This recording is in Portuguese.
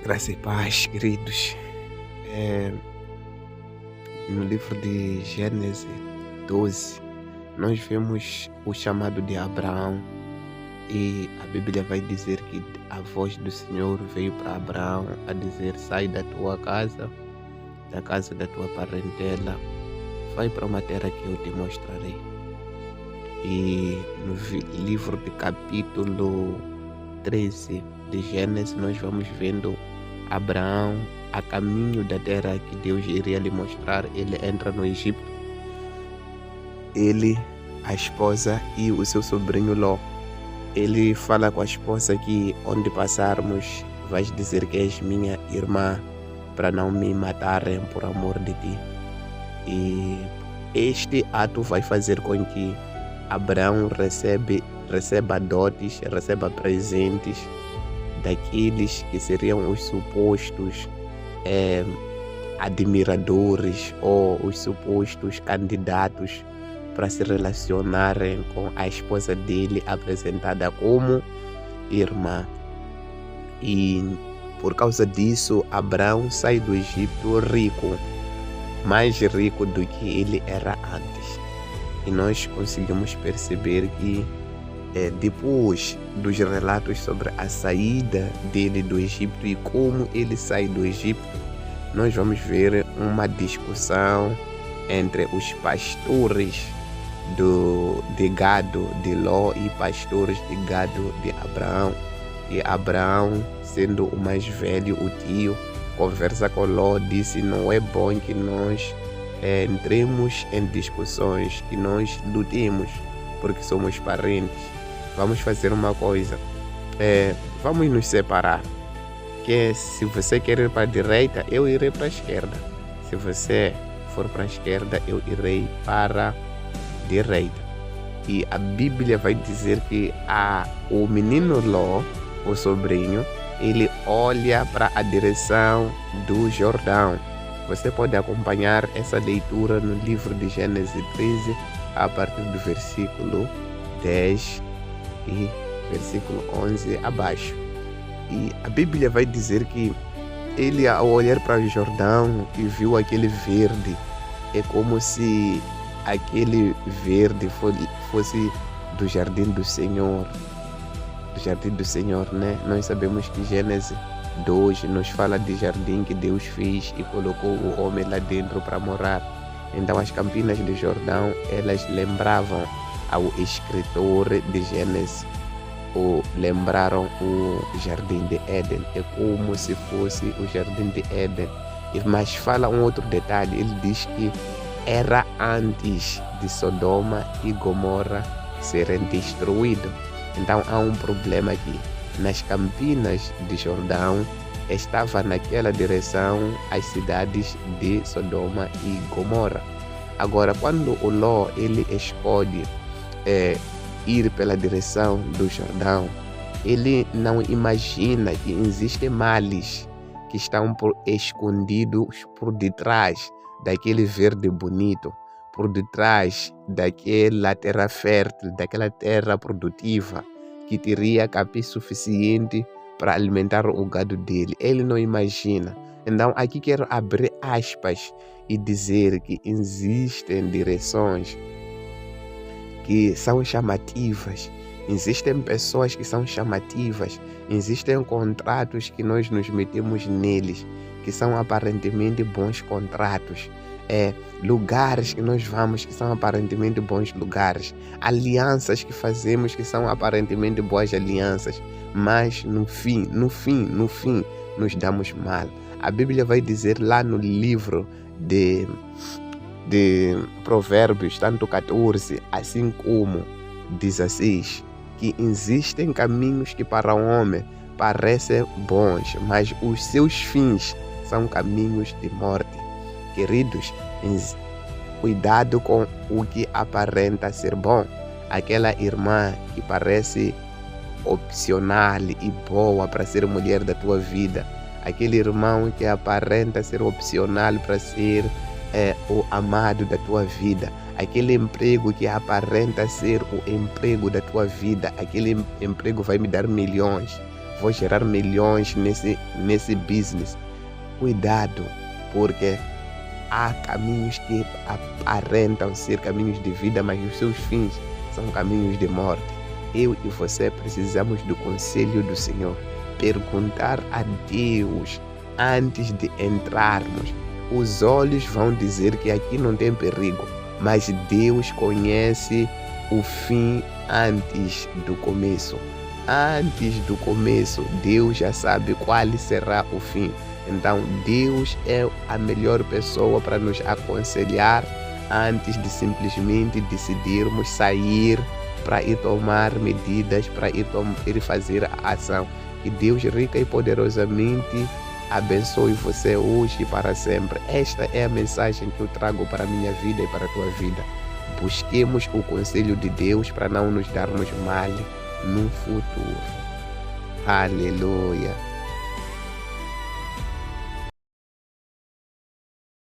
Graça e paz, queridos. É, no livro de Gênesis 12, nós vemos o chamado de Abraão e a Bíblia vai dizer que a voz do Senhor veio para Abraão a dizer: sai da tua casa, da casa da tua parentela, vai para uma terra que eu te mostrarei. E no livro de capítulo 13 de Gênesis, nós vamos vendo Abraão a caminho da terra que Deus iria lhe mostrar. Ele entra no Egito, ele, a esposa e o seu sobrinho Ló. Ele fala com a esposa que onde passarmos vais dizer que és minha irmã, para não me matarem por amor de ti. E este ato vai fazer com que Abraão receba dotes, receba presentes daqueles que seriam os supostos admiradores ou os supostos candidatos para se relacionarem com a esposa dele, apresentada como irmã. E por causa disso, Abraão sai do Egito rico, mais rico do que ele era antes. E nós conseguimos perceber que depois dos relatos sobre a saída dele do Egito e como ele sai do Egito, nós vamos ver uma discussão entre os pastores de gado de Ló e pastores de gado de Abraão. E Abraão, sendo o mais velho, o tio, conversa com Ló, disse: não é bom que nós entremos em discussões, que nós lutemos, porque somos parentes. Vamos fazer uma coisa, vamos nos separar, que se você quer ir para a direita, eu irei para a esquerda. Se você for para a esquerda, eu irei para a direita. E a Bíblia vai dizer que o menino Ló, o sobrinho, ele olha para a direção do Jordão. Você pode acompanhar essa leitura no livro de Gênesis 13, a partir do versículo 10 e versículo 11 abaixo. E a Bíblia vai dizer que ele, ao olhar para o Jordão e viu aquele verde, é como se aquele verde fosse do jardim do Senhor. Do jardim do Senhor, né? Nós sabemos que Gênesis 2 nos fala de jardim que Deus fez e colocou o homem lá dentro para morar. Então as campinas do Jordão, elas lembravam ao escritor de Gênesis, lembraram o jardim de Éden. É como se fosse o jardim de Éden. Mas fala um outro detalhe, ele diz que era antes de Sodoma e Gomorra serem destruídos. Então há um problema aqui. Nas campinas de Jordão estava naquela direção as cidades de Sodoma e Gomorra. Agora, quando o Ló ele escolhe ir pela direção do Jordão, ele não imagina que existem males que estão escondidos por detrás daquele verde bonito, por detrás daquela terra fértil, daquela terra produtiva que teria capim suficiente para alimentar o gado dele. Ele não imagina. Então aqui quero abrir aspas e dizer que existem direções que são chamativas, existem pessoas que são chamativas, existem contratos que nós nos metemos neles, que são aparentemente bons contratos, lugares que nós vamos que são aparentemente bons lugares, alianças que fazemos que são aparentemente boas alianças, mas no fim nos damos mal. A Bíblia vai dizer lá no livro de Provérbios, tanto 14 assim como 16, que existem caminhos que para o homem parecem bons, mas os seus fins são caminhos de morte. Queridos, cuidado com o que aparenta ser bom. Aquela irmã que parece opcional e boa para ser mulher da tua vida, aquele irmão que aparenta ser opcional para ser o amado da tua vida, aquele emprego que aparenta ser o emprego da tua vida, aquele emprego vai me dar milhões, vou gerar milhões nesse business. Cuidado, porque há caminhos que aparentam ser caminhos de vida, mas os seus fins são caminhos de morte. Eu e você precisamos do conselho do Senhor. Perguntar a Deus antes de entrarmos. Os olhos vão dizer que aqui não tem perigo, mas Deus conhece o fim antes do começo. Antes do começo, Deus já sabe qual será o fim. Então, Deus é a melhor pessoa para nos aconselhar antes de simplesmente decidirmos sair para ir tomar medidas, para ir fazer a ação. Que Deus rica e poderosamente abençoe você hoje e para sempre. Esta é a mensagem que eu trago para a minha vida e para a tua vida. Busquemos o conselho de Deus para não nos darmos mal no futuro. Aleluia.